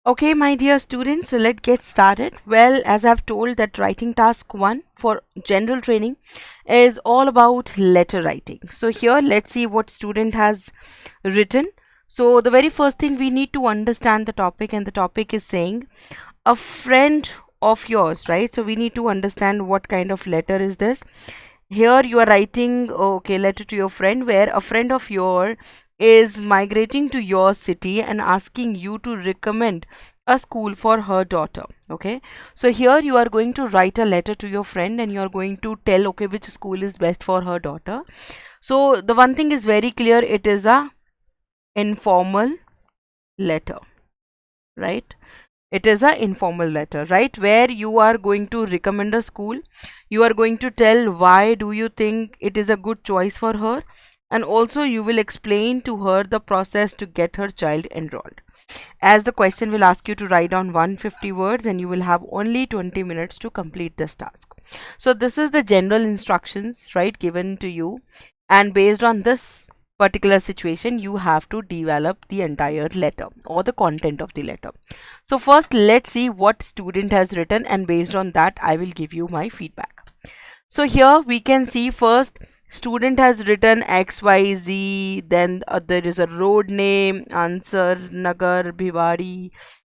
Okay, my dear students, so let's get started. Well, as I've told that writing task 1 for general training is all about letter writing. So here let's see what student has written. So the very first thing, we need to understand the topic, and the topic is saying a friend of yours, right? So we need to understand what kind of letter is this. Here you are writing, okay, letter to your friend, where a friend of yours is migrating to your city and asking you to recommend a school for her daughter. Okay, so here you are going to write a letter to your friend and you are going to tell, okay, which school is best for her daughter. So the one thing is very clear, it is a informal letter, right? It is a informal letter, right, where you are going to recommend a school. You are going to tell why do you think it is a good choice for her, and also you will explain to her the process to get her child enrolled. As the question will ask you to write down 150 words and you will have only 20 minutes to complete this task. So this is the general instructions, right, given to you, and based on this particular situation you have to develop the entire letter or the content of the letter. So first let's see what student has written, and based on that I will give you my feedback. So here we can see, first student has written XYZ, then there is a road name, Ansar Nagar Bhiwadi,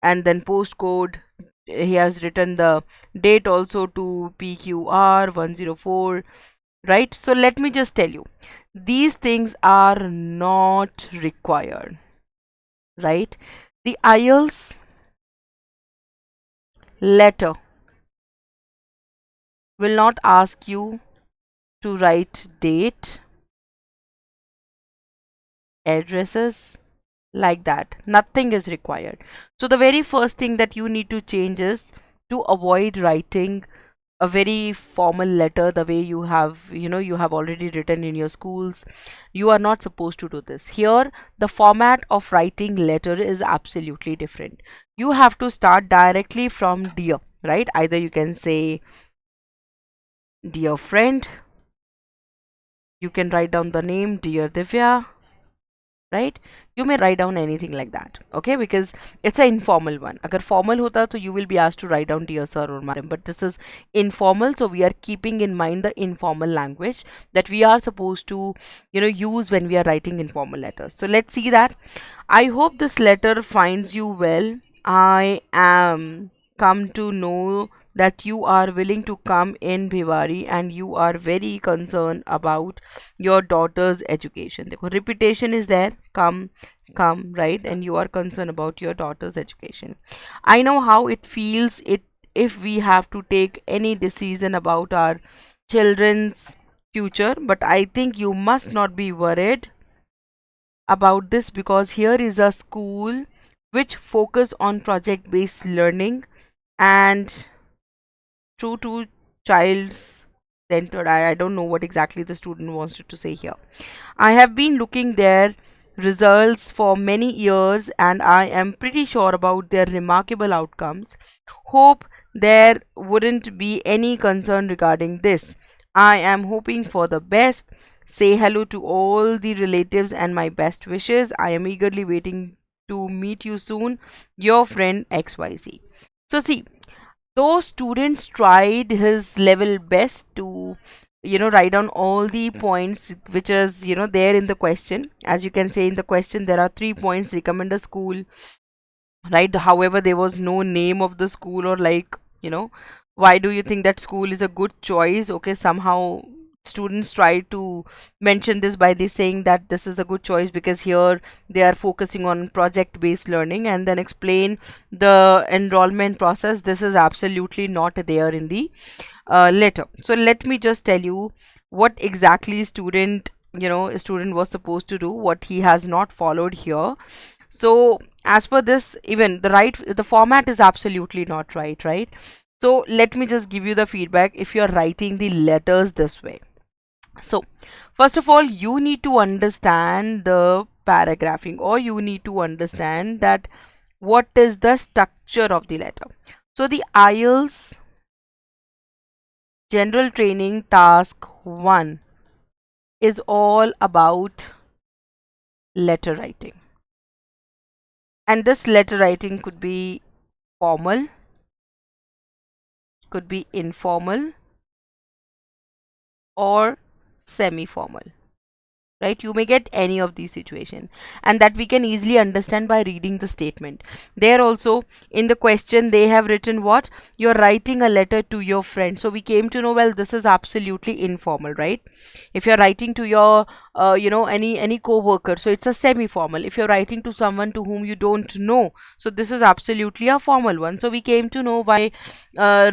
and then postcode. He has written the date also to PQR 104, right? So let me just tell you, these things are not required, right? The IELTS letter will not ask you to write date, addresses, like that. Nothing is required. So the very first thing that you need to change is to avoid writing a very formal letter the way you have, you have already written in your schools. You are not supposed to do this. Here the format of writing letter is absolutely different. You have to start directly from dear, right? Either you can say dear friend, you can write down the name dear Divya, right? You may write down anything like that, okay, because it's an informal one. Agar formal hota so you will be asked to write down dear sir or madam, but this is informal, so we are keeping in mind the informal language that we are supposed to use when we are writing informal letters. So let's see that. I hope this letter finds you well. I am come to know that you are willing to come in Bhiwari and you are very concerned about your daughter's education. The repetition is there, come, right? And you are concerned about your daughter's education. I know how it feels if we have to take any decision about our children's future, but I think you must not be worried about this, because here is a school which focus on project based learning and true to child's centered. I don't know what exactly the student wants to say here. I have been looking their results for many years and I am pretty sure about their remarkable outcomes. Hope there wouldn't be any concern regarding this. I am hoping for the best. Say hello to all the relatives and my best wishes. I am eagerly waiting to meet you soon. Your friend XYZ. So see, those students tried his level best to write down all the points which is there in the question. As you can say, in the question there are 3 points: recommend a school, right? However, there was no name of the school, or like, why do you think that school is a good choice? Okay, somehow students try to mention this by this saying that this is a good choice because here they are focusing on project based learning, and then explain the enrollment process. This is absolutely not there in the letter. So let me just tell you what exactly student was supposed to do, what he has not followed here. So as per this, even the format is absolutely not right? So let me just give you the feedback if you are writing the letters this way. So first of all, you need to understand the paragraphing, or you need to understand that what is the structure of the letter. So the IELTS general training task 1 is all about letter writing. And this letter writing could be formal, could be informal, or semi-formal, right? You may get any of these situations, and that we can easily understand by reading the statement. There also in the question they have written what? You're writing a letter to your friend. So we came to know, well, this is absolutely informal, right? If you're writing to your any co-worker, so it's a semi-formal. If you're writing to someone to whom you don't know, so this is absolutely a formal one. So we came to know by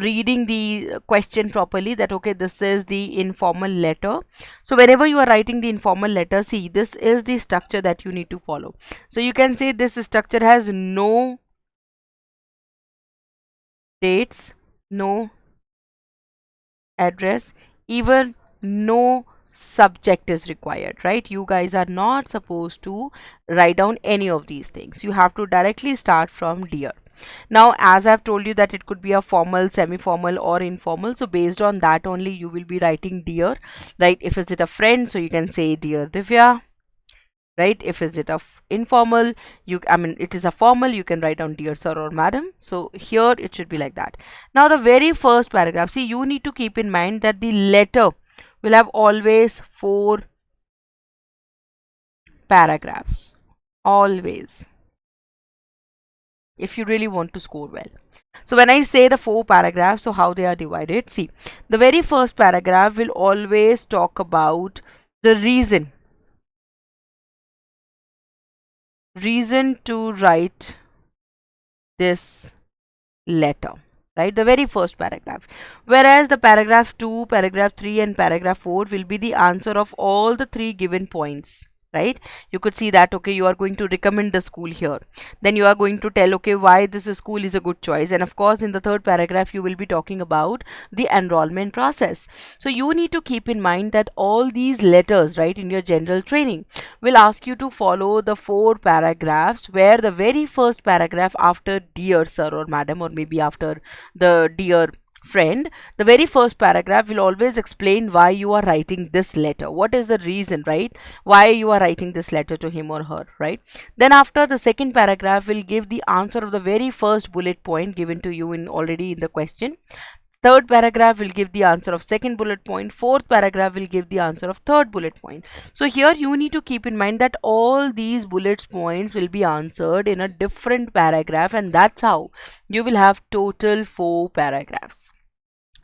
reading the question properly that okay, this is the informal letter. So whenever you are writing the informal letter, see, this is the structure that you need to follow. So you can say this structure has no dates, no address, even no subject is required, right? You guys are not supposed to write down any of these things. You have to directly start from dear. Now, as I've told you that it could be a formal, semi-formal, or informal, so based on that only you will be writing dear, right? If is it a friend, so you can say dear Divya, right? If is it a informal, it is a formal, you can write down dear sir or madam. So here it should be like that. Now the very first paragraph, see, you need to keep in mind that the letter will have always 4 paragraphs, always, if you really want to score well. So when I say the 4 paragraphs, so how they are divided, see, the very first paragraph will always talk about the reason to write this letter, right? The very first paragraph. Whereas the paragraph 2, paragraph 3 and paragraph 4 will be the answer of all the 3 given points, right? You could see that okay, you are going to recommend the school here, then you are going to tell okay why this school is a good choice, and of course in the third paragraph you will be talking about the enrollment process. So you need to keep in mind that all these letters, right, in your general training will ask you to follow the 4 paragraphs, where the very first paragraph after dear sir or madam, or maybe after the dear friend, the very first paragraph will always explain why you are writing this letter. What is the reason, right? Why you are writing this letter to him or her, right? Then after, the second paragraph will give the answer of the very first bullet point given to you in already in the question. Third paragraph will give the answer of second bullet point. Fourth paragraph will give the answer of third bullet point. So here you need to keep in mind that all these bullet points will be answered in a different paragraph, and that's how you will have total 4 paragraphs.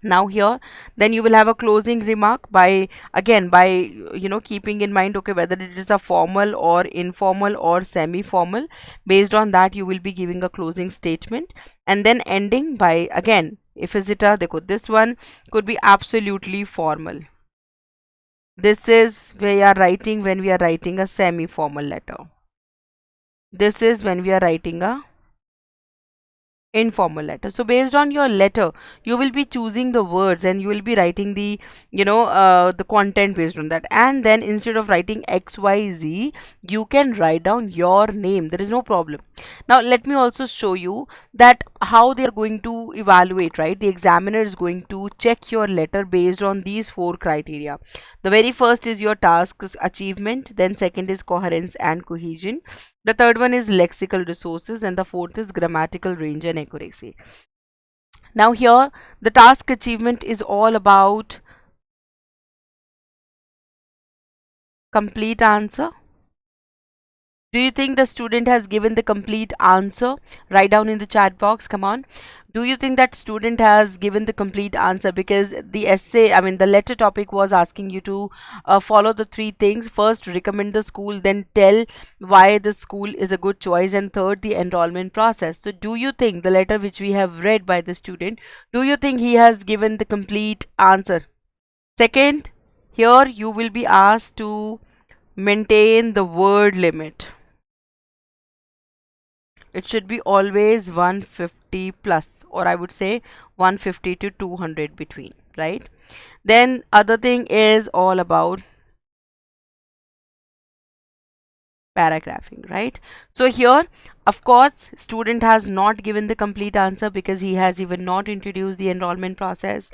Now here then you will have a closing remark by keeping in mind okay whether it is a formal or informal or semi-formal. Based on that you will be giving a closing statement, and then ending by again, if is it a this one could be absolutely formal. This is we are writing when we are writing a semi-formal letter. This is when we are writing a informal letter. So based on your letter you will be choosing the words, and you will be writing the the content based on that. And then instead of writing XYZ, you can write down your name. There is no problem. Now let me also show you that how they are going to evaluate, right? The examiner is going to check your letter based on these 4 criteria. The very first is your task achievement, then second is coherence and cohesion, the third one is lexical resources, and the fourth is grammatical range and accuracy. Now here the task achievement is all about complete answer. Do you think the student has given the complete answer? Write down in the chat box, come on. Do you think that student has given the complete answer? Because the essay, the letter topic was asking you to follow the 3 things. First, recommend the school, then tell why the school is a good choice, and third, the enrollment process. So do you think the letter which we have read by the student, do you think he has given the complete answer? Second, here you will be asked to maintain the word limit. It should be always 150 plus, or I would say 150 to 200 between, right? Then other thing is all about paragraphing, right? So here of course student has not given the complete answer because he has even not introduced the enrollment process.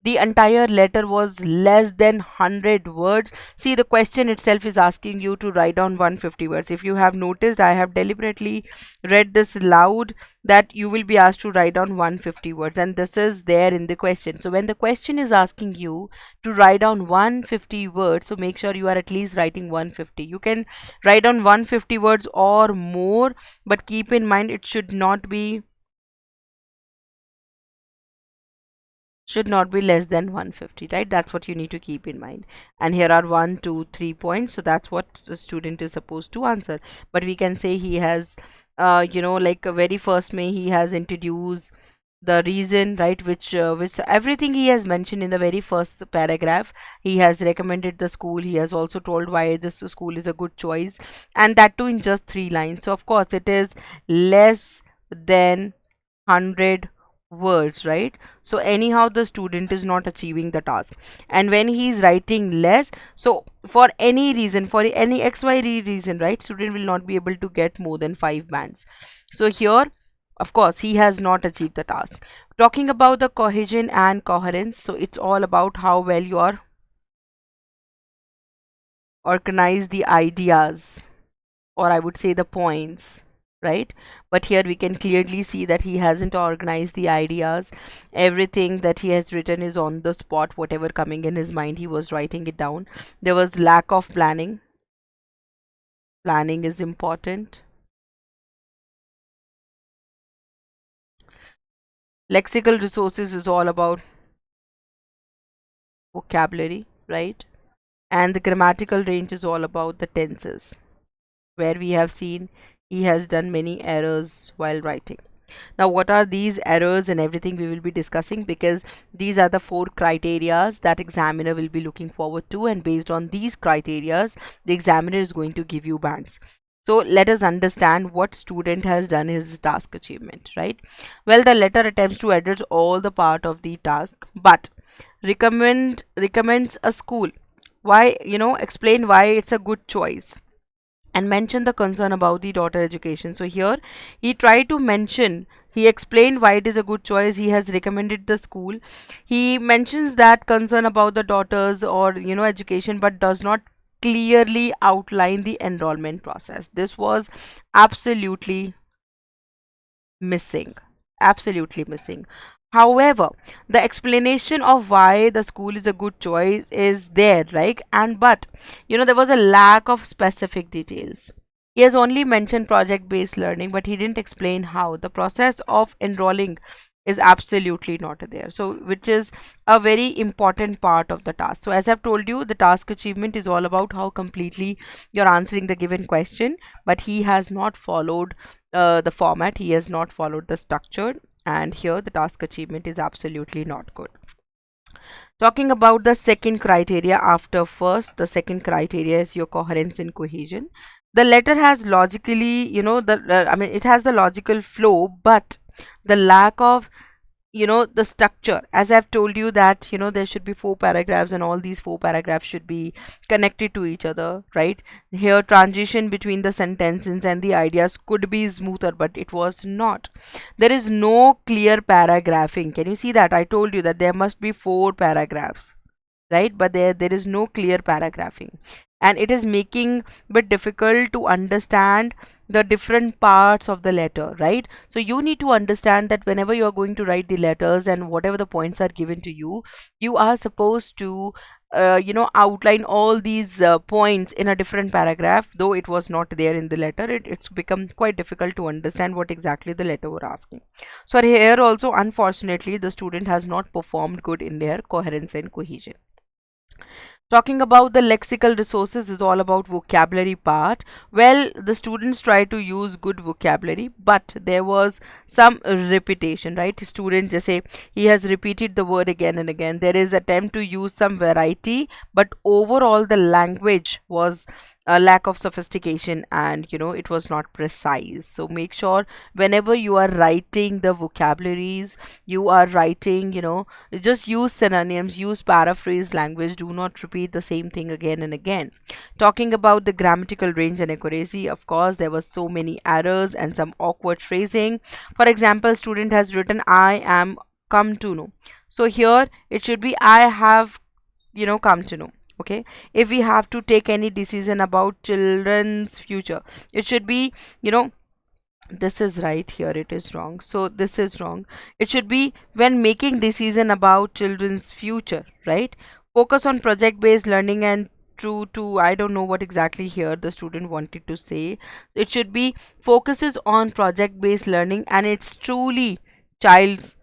The entire letter was less than 100 words. See, the question itself is asking you to write down 150 words. If you have noticed, I have deliberately read this loud, that you will be asked to write down 150 words, and this is there in the question. So when the question is asking you to write down 150 words, so make sure you are at least writing 150. You can write down 150 words or more, but keep in mind it should not be less than 150, right? That's what you need to keep in mind. And here are 1 2 3 points, so that's what the student is supposed to answer. But we can say he has like very first May he has introduced the reason, right, which everything he has mentioned in the very first paragraph. He has recommended the school, he has also told why this school is a good choice, and that too in just 3 lines. So of course it is less than 100 words, right? So anyhow the student is not achieving the task. And when he is writing less, so for any reason, for any xy reason, right, student will not be able to get more than 5 bands. So here of course he has not achieved the task. Talking about the cohesion and coherence, so it's all about how well you are organize the ideas, or I would say the points, right? But here we can clearly see that he hasn't organized the ideas. Everything that he has written is on the spot. Whatever coming in his mind, he was writing it down. There was lack of planning. Planning is important. Lexical resources is all about vocabulary, right? And the grammatical range is all about the tenses, where we have seen he has done many errors while writing. Now what are these errors and everything we will be discussing, because these are the 4 criterias that examiner will be looking forward to, and based on these criterias the examiner is going to give you bands. So let us understand what student has done his task achievement, right? Well, the letter attempts to address all the part of the task, but recommends a school. Why, explain why it's a good choice, and mention the concern about the daughter education. So here he explained why it is a good choice. He has recommended the school. He mentions that concern about the daughters or education, but does not clearly outline the enrollment process. This was absolutely missing, absolutely missing. However, the explanation of why the school is a good choice is there, right? And but there was a lack of specific details. He has only mentioned project based learning, but he didn't explain how the process of enrolling is absolutely not there, so which is a very important part of the task. So as I've told you, the task achievement is all about how completely you're answering the given question, but he has not followed the format, he has not followed the structure, and here the task achievement is absolutely not good. Talking about the second criteria after first, the second criteria is your coherence and cohesion. The letter has logically, it has the logical flow, but the lack of the structure, as I've told you that there should be 4 paragraphs, and all these 4 paragraphs should be connected to each other, right? Here transition between the sentences and the ideas could be smoother, but it was not. There is no clear paragraphing. Can you see that? I told you that there must be 4 paragraphs, right? But there is no clear paragraphing, and it is making bit difficult to understand the different parts of the letter, right? So you need to understand that whenever you are going to write the letters and whatever the points are given to you, you are supposed to outline all these points in a different paragraph. Though it was not there in the letter, it's become quite difficult to understand what exactly the letter were asking. So here also, unfortunately, the student has not performed good in their coherence and cohesion. Talking about the lexical resources is all about vocabulary part. Well, the students try to use good vocabulary, but there was some repetition, right? Student just say he has repeated the word again and again. There is attempt to use some variety, but overall the language was a lack of sophistication, and it was not precise. So make sure whenever you are writing the vocabularies, you are writing, just use synonyms, use paraphrase language, do not repeat the same thing again and again. Talking about the grammatical range and accuracy, of course there was so many errors and some awkward phrasing. For example, student has written I am come to know. So here it should be I have, come to know. Okay, if we have to take any decision about children's future, it should be, this is right, here it is wrong, so this is wrong. It should be when making decision about children's future, right? Focus on project based learning and true to, I don't know what exactly here the student wanted to say. It should be focuses on project based learning and it's truly child's,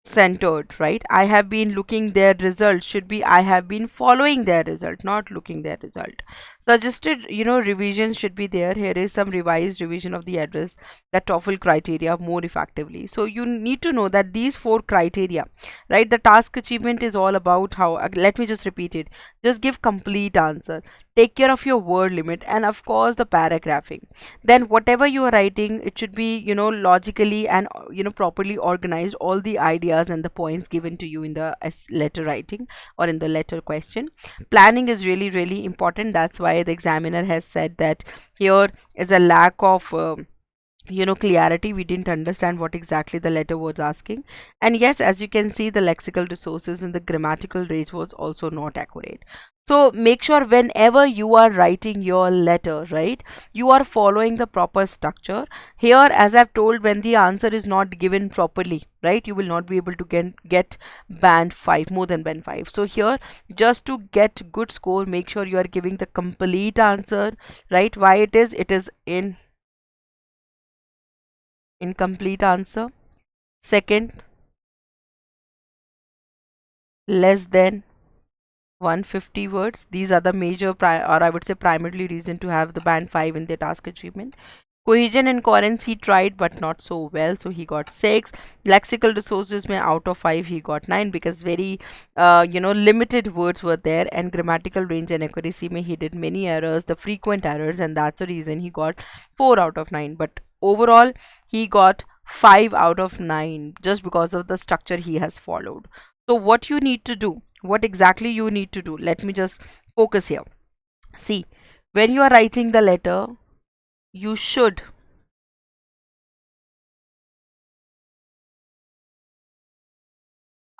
centered, right? I have been looking their result should be I have been following their result, not looking their result. Suggested, revision should be there. Here is some revised revision of the address that TOEFL criteria more effectively. So you need to know that these four criteria, right? The task achievement is all about how, let me just repeat it. Just give complete answer, take care of your word limit, and of course the paragraphing. Then whatever you are writing, it should be, logically and properly organized, all the ideas and the points given to you in the letter writing or in the letter question. Planning is really, really important. That's why the examiner has said that here is a lack of clarity. We didn't understand what exactly the letter was asking. And yes, as you can see, the lexical resources and the grammatical range was also not accurate. So make sure whenever you are writing your letter, right, you are following the proper structure. Here, as I've told, when the answer is not given properly, right, you will not be able to get band 5, more than band 5. So here, just to get good score, make sure you are giving the complete answer, right? Why it is in incomplete answer. Second, less than 150 words. These are the major or I would say primarily reason to have the band 5 in their task achievement. Cohesion and coherence he tried but not so well, so he got 6. Lexical resources mein out of 5 he got 9 because very limited words were there, and grammatical range and accuracy mein he did many errors, the frequent errors, and that's the reason he got 4 out of 9. But overall he got 5 out of 9 just because of the structure he has followed. So what you need to do, what exactly you need to do, let me just focus here. See, when you are writing the letter, you should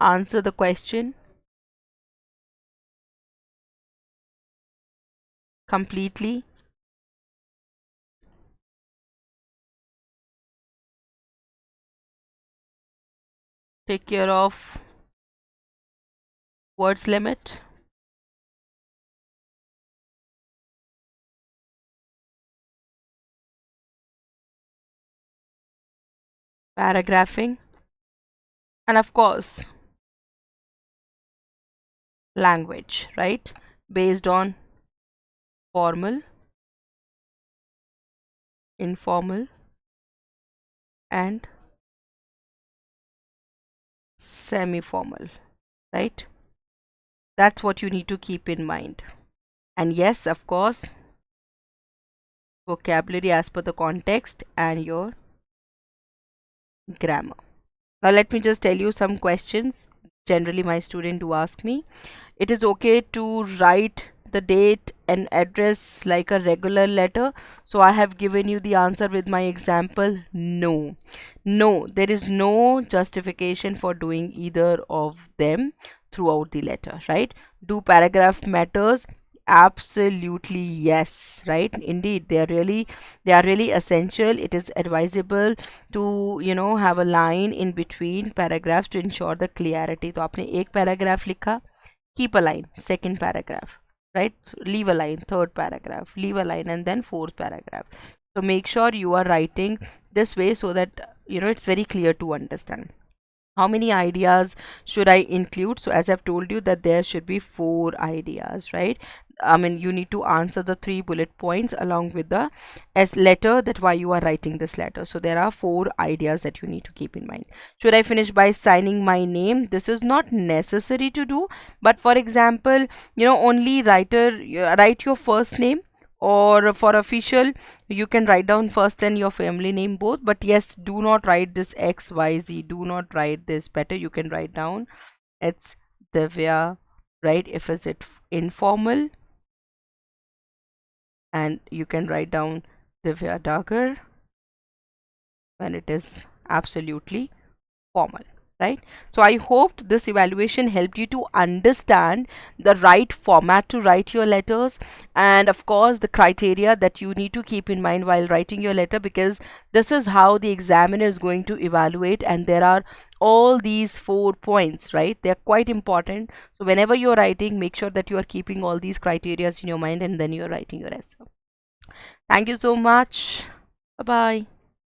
answer the question completely, take care of words limit, paragraphing, and of course language, right, based on formal, informal, and semi-formal, right? That's what you need to keep in mind. And yes, of course, vocabulary as per the context and your grammar. Now let me just tell you some questions generally my student do ask me. It is okay to write the date and address like a regular letter? So I have given you the answer with my example. No, there is no justification for doing either of them throughout the letter, right? Do paragraph matters? Absolutely yes, right? Indeed, they are really essential. It is advisable to have a line in between paragraphs to ensure the clarity. तो आपने एक paragraph लिखा, keep a line, second paragraph, right? Leave a line, third paragraph, leave a line, and then fourth paragraph. So make sure you are writing this way so that it's very clear to understand. How many ideas should I include? So as I've told you that there should be 4 ideas, right? I mean, you need to answer the 3 bullet points along with the letter, that why you are writing this letter. So there are 4 ideas that you need to keep in mind. Should I finish by signing my name? This is not necessary to do, but for example, only write your first name, or for official you can write down first and your family name both. But yes, do not write this XYZ, do not write this. Better you can write down it's Divya, right? If is it informal, and you can write down Divya Dagar when it is absolutely formal. right? So I hoped this evaluation helped you to understand the right format to write your letters, and of course the criteria that you need to keep in mind while writing your letter, because this is how the examiner is going to evaluate, and there are all these 4 points, right? They're quite important. So whenever you're writing, make sure that you are keeping all these criteria in your mind, and then you're writing your essay. Thank you so much. Bye bye.